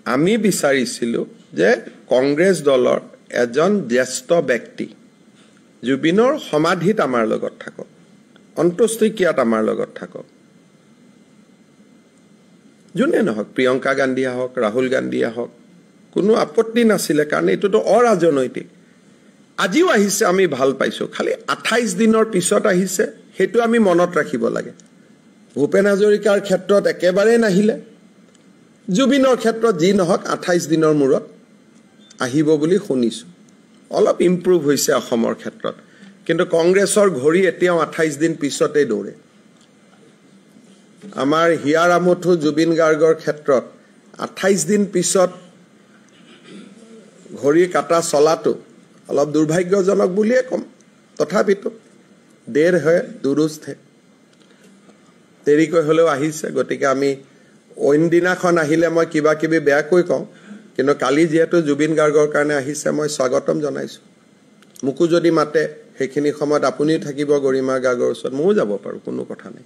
আমি বিচাৰিছিলোঁ যে কংগ্ৰেছ দলৰ এজন জ্যেষ্ঠ ব্যক্তি জুবিনৰ সমাধিত আমাৰ লগত থাকক, অন্ত্যেষ্টিক্ৰিয়াত আমাৰ লগত থাকক, যোনে নহওক, প্ৰিয়ংকা গান্ধী আহক, ৰাহুল গান্ধী আহক, কোনো আপত্তি নাছিলে, কাৰণ এইটোতো অৰাজনৈতিক। আজিও আহিছে, আমি ভাল পাইছোঁ, খালি 28 দিনৰ পিছত আহিছে, সেইটো আমি মনত ৰাখিব লাগে। ভূপেন হাজৰিকাৰ ক্ষেত্ৰত একেবাৰে নাহিলে, জুবিনৰ ক্ষেত্ৰত যি নহওক 28 দিনৰ মূৰত আহিব বুলি শুনিছোঁ। অলপ ইম্প্ৰুভ হৈছে অসমৰ ক্ষেত্ৰত, কিন্তু কংগ্ৰেছৰ ঘড়ী এতিয়াও 28 দিন পিছতেই দৌৰে। আমাৰ হিয়াৰ আমঠু জুবিন গাৰ্গৰ ক্ষেত্ৰত 28 দিন পিছত ঘড়ী কাটা চলাটো অলপ দুৰ্ভাগ্যজনক বুলিয়ে ক'ম। তথাপিতো দেৰ হয় দুৰুস্ত হে, দেৰিকৈ হ'লেও আহিছে। গতিকে আমি অইন দিনাখন আহিলে মই কিবা কিবি বেয়াকৈ কওঁ, কিন্তু কালি যিহেতু জুবিন গাৰ্গৰ কাৰণে আহিছে, মই স্বাগতম জনাইছোঁ। মোকো যদি মাতে সেইখিনি সময়ত আপুনিও থাকিব গৰিমা গাৰ্গৰ ওচৰত, ময়ো যাব পাৰোঁ, কোনো কথা নাই।